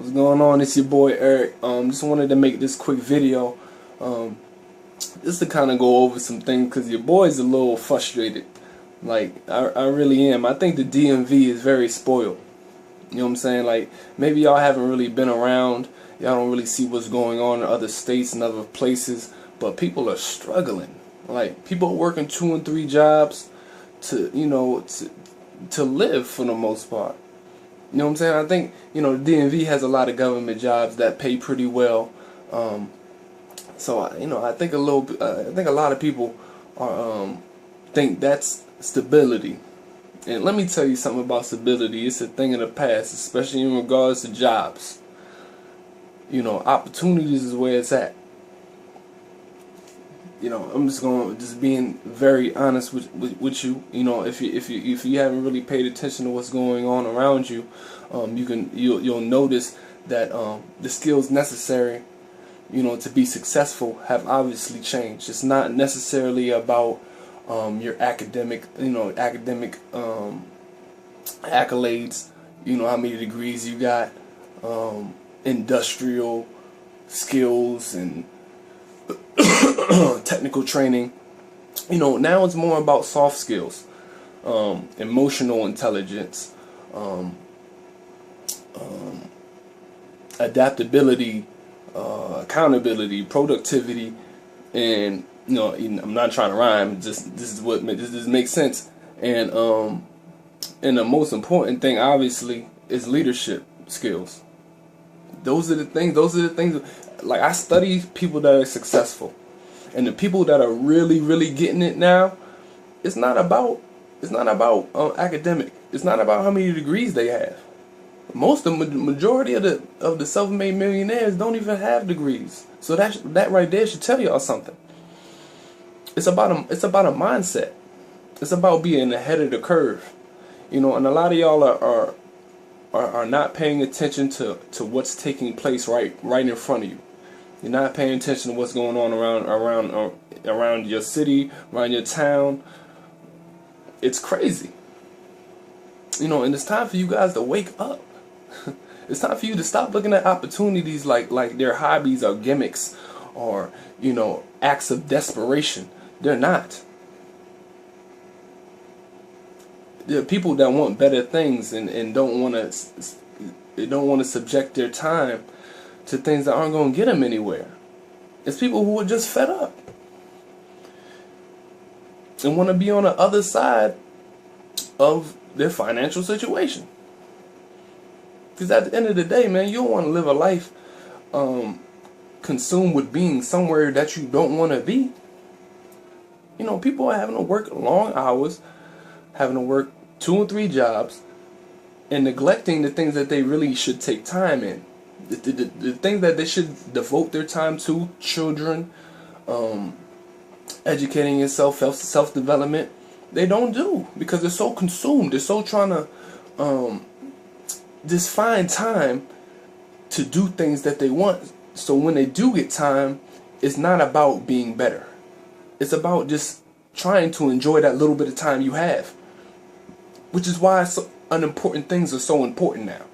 What's going on? It's your boy Eric. Just wanted to make this quick video, just to kind of go over some things because your boy's a little frustrated. Like I really am. I think the DMV is very spoiled. You know what I'm saying? Like maybe y'all haven't really been around. Y'all don't really see what's going on in other states and other places. But people are struggling. Like people are working 2 and 3 jobs to live for the most part. You know what I'm saying? I think, the DMV has a lot of government jobs that pay pretty well. So I think a lot of people are think that's stability. And let me tell you something about stability. It's a thing of the past, especially in regards to jobs. Opportunities is where it's at. I'm just being very honest with you. If you haven't really paid attention to what's going on around you, you'll notice that the skills necessary, to be successful have obviously changed. It's not necessarily about your academic accolades. How many degrees you got, industrial skills and technical training. Now it's more about soft skills, emotional intelligence, adaptability, accountability, productivity, and I'm not trying to rhyme. This makes sense. And the most important thing, obviously, is leadership skills. Those are the things. Like I study people that are successful, and the people that are really getting it now. It's not about academic. It's not about how many degrees they have. The majority of the self-made millionaires don't even have degrees. So that right there should tell y'all something. It's about a mindset. It's about being ahead of the curve. And a lot of y'all are not paying attention to what's taking place right in front of you. You're not paying attention to what's going on around your city, around your town. It's crazy. And it's time for you guys to wake up. It's time for you to stop looking at opportunities like their hobbies or gimmicks or acts of desperation. They're not. There are people that want better things and don't want to subject their time to things that aren't going to get them anywhere. It's people who are just fed up and want to be on the other side of their financial situation. Because at the end of the day, man, you don't want to live a life consumed with being somewhere that you don't want to be. People are having to work long hours, having to work 2 and 3 jobs, and neglecting the things that they really should take time in. The things that they should devote their time to: children, educating yourself, self-development. They don't do because they're so consumed. They're so trying to just find time to do things that they want. So when they do get time, it's not about being better. It's about just trying to enjoy that little bit of time you have. Which is why unimportant things are so important now.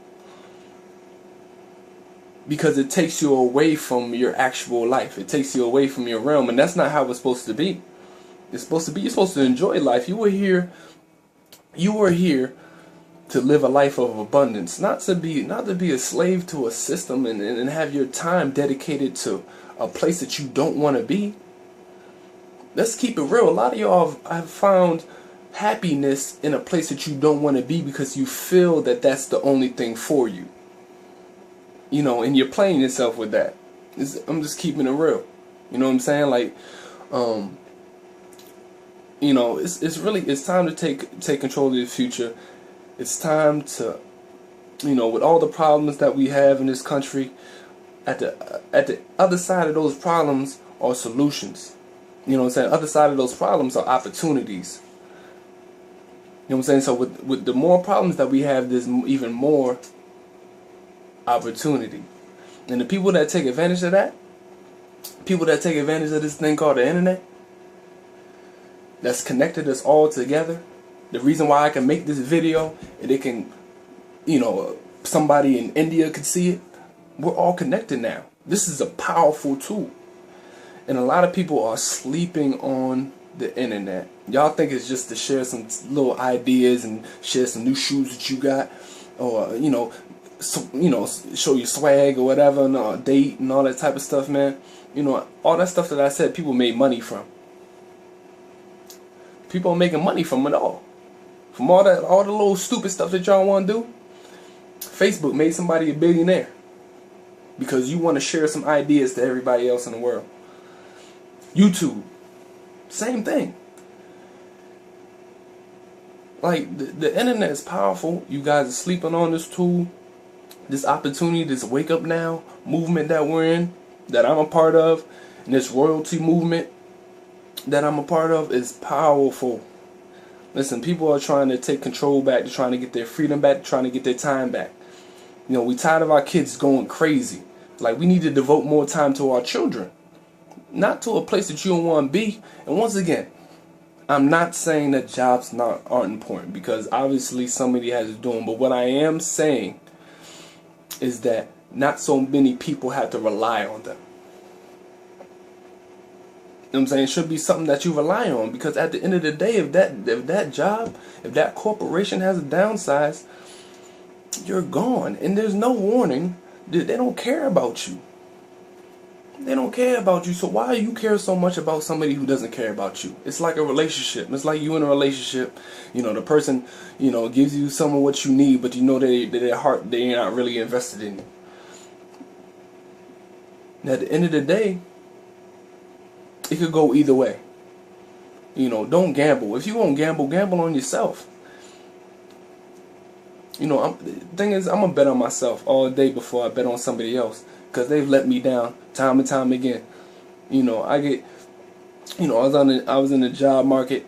Because it takes you away from your actual life. It takes you away from your realm. And that's not how it's supposed to be. You're supposed to enjoy life. You were here to live a life of abundance. Not to be a slave to a system and have your time dedicated to a place that you don't want to be. Let's keep it real. A lot of y'all have found happiness in a place that you don't want to be because you feel that that's the only thing for you. And you're playing yourself with that. I'm just keeping it real. You know what I'm saying? Like, it's time to take control of the future. It's time to, with all the problems that we have in this country, at the other side of those problems are solutions. You know what I'm saying? Other side of those problems are opportunities. You know what I'm saying? So with the more problems that we have, there's even more opportunity. And the people that take advantage of that, people that take advantage of this thing called the internet, that's connected us all together. The reason why I can make this video and it can, somebody in India could see it, We're all connected now. This is a powerful tool. And a lot of people are sleeping on the internet. Y'all think it's just to share some little ideas and share some new shoes that you got, or show your swag or whatever, and a date and all that type of stuff, man. All that stuff that I said, people made money from. People are making money from it all. From all the little stupid stuff that y'all want to do. Facebook made somebody a billionaire because you want to share some ideas to everybody else in the world. YouTube, same thing. Like, the internet is powerful. You guys are sleeping on this tool, this opportunity, this wake up now movement that we're in, that I'm a part of, and this royalty movement that I'm a part of is powerful. Listen, people are trying to take control back. They're trying to get their freedom back. They're trying to get their time back. We tired of our kids going crazy. Like, we need to devote more time to our children, not to a place that you don't want to be. And once again, I'm not saying that jobs aren't important, because obviously somebody has to do them. But what I am saying is that not so many people have to rely on them. You know what I'm saying? It should be something that you rely on, because at the end of the day, if that job, if that corporation has a downsize, you're gone, and there's no warning. They don't care about you. They don't care about you. So why do you care so much about somebody who doesn't care about you? It's like a relationship. It's like you in a relationship. The person, gives you some of what you need, but their heart, they're not really invested in you. And at the end of the day, it could go either way. Don't gamble. If you won't gamble, gamble on yourself. The thing is, I'm going to bet on myself all day before I bet on somebody else, because they've let me down time and time again. I was in the job market.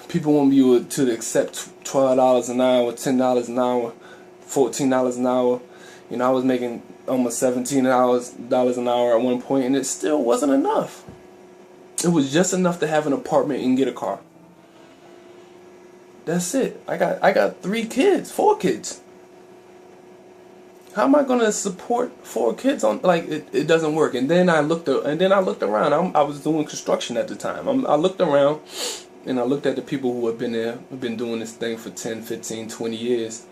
People want me to accept $12 an hour, $10 an hour, $14 an hour. I was making almost $17 an hour at one point, and it still wasn't enough. It was just enough to have an apartment and get a car. That's it. I got 4 kids. How am I gonna support 4 kids on, like, it doesn't work? And then I looked around. I was doing construction at the time. I looked around, and I looked at the people who have been doing this thing for 10, 15, 20 years.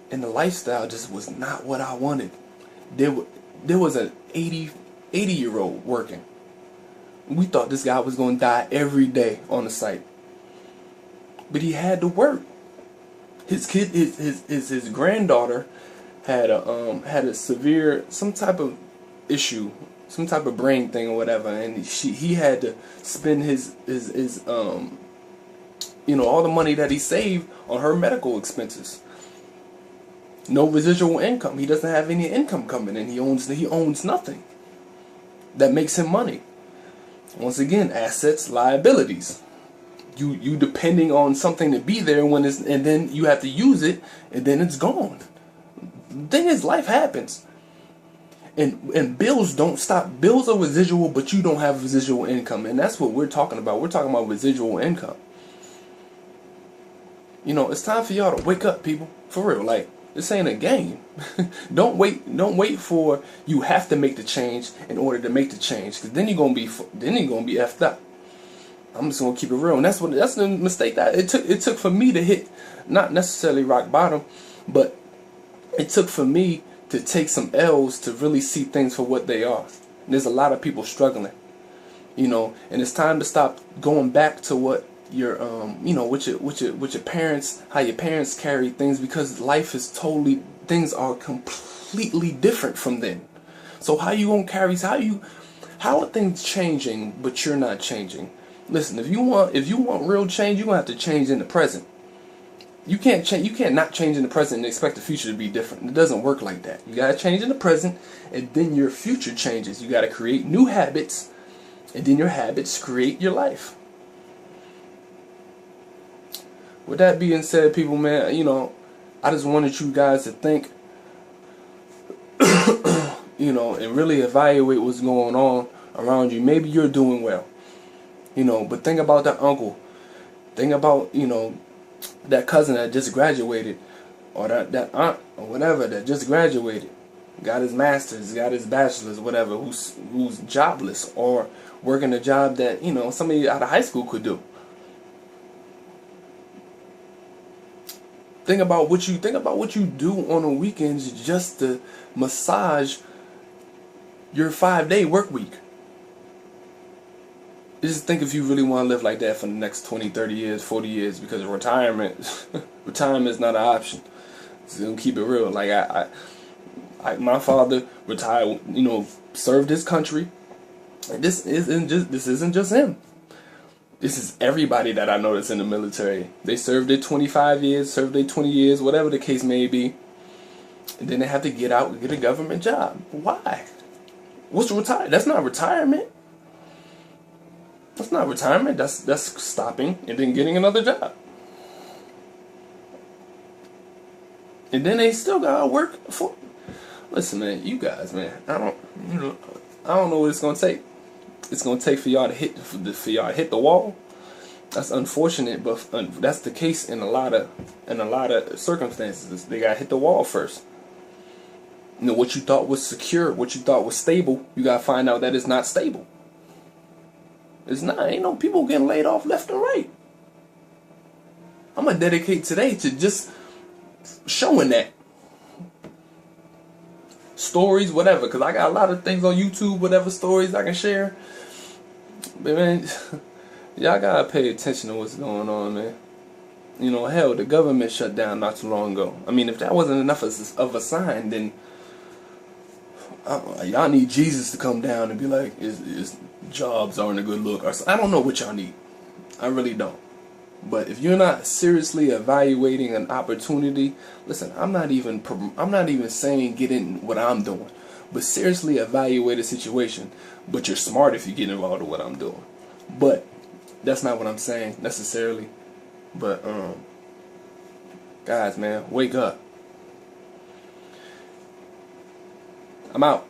And the lifestyle just was not what I wanted. There was an 80-year-old working. We thought this guy was going to die every day on the site, but he had to work. His granddaughter had a severe, some type of issue, some type of brain thing or whatever, and he had to spend his all the money that he saved on her medical expenses. No residual income. He doesn't have any income coming in. He owns nothing that makes him money. Once again, assets, liabilities. You depending on something to be there and then you have to use it, and then it's gone. The thing is, life happens. And bills don't stop. Bills are residual, but you don't have residual income. And that's what we're talking about. We're talking about residual income. It's time for y'all to wake up, people. For real. Like, this ain't a game. Don't wait for you have to make the change in order to make the change, because then you're gonna be effed up. I'm just gonna keep it real, and that's the mistake that it took for me to hit, not necessarily rock bottom, but it took for me to take some L's to really see things for what they are. And there's a lot of people struggling, and it's time to stop going back to what your with your parents, how your parents carry things, because life is things are completely different from then. So how you gonna carry? How are things changing but you're not changing? Listen, if you want real change, you're gonna have to change in the present. You can't not change in the present and expect the future to be different. It doesn't work like that. You gotta change in the present, and then your future changes. You gotta create new habits, and then your habits create your life. With that being said, people, man, I just wanted you guys to think, and really evaluate what's going on around you. Maybe you're doing well, but think about that uncle. Think about, that cousin that just graduated, or that aunt or whatever that just graduated, got his master's, got his bachelor's, whatever, who's jobless or working a job that, you know, somebody out of high school could do. Think about what you do on the weekends just to massage your 5-day work week. Just think if you really want to live like that for the next 20, 30 years, 40 years, because retirement is not an option. So gonna keep it real. Like my father retired, you know, served his country. And this isn't just him. This is everybody that I know that's in the military. They served their 25 years, served their 20 years, whatever the case may be. And then they have to get out and get a government job. Why? What's retire? That's not retirement. That's not retirement. That's stopping and then getting another job. And then they still gotta work for. Listen, man, you guys, man. I don't know what it's gonna take. It's gonna take for y'all to hit the wall. That's unfortunate, but that's the case in a lot of circumstances. They gotta hit the wall first. You know, what you thought was secure, what you thought was stable, you gotta find out that it's not stable. It's not. Ain't no people getting laid off left and right. I'm gonna dedicate today to just showing that. Stories, whatever, because I got a lot of things on YouTube, whatever stories I can share. But man, y'all gotta pay attention to what's going on, man. You know, hell, the government shut down not too long ago. I mean, if that wasn't enough of a sign, then y'all need Jesus to come down and be like, his jobs aren't a good look. Or I don't know what y'all need. I really don't. But if you're not seriously evaluating an opportunity, listen, I'm not even saying get in what I'm doing, but seriously evaluate a situation. But you're smart if you get involved in what I'm doing. But that's not what I'm saying necessarily. But guys, man, wake up. I'm out.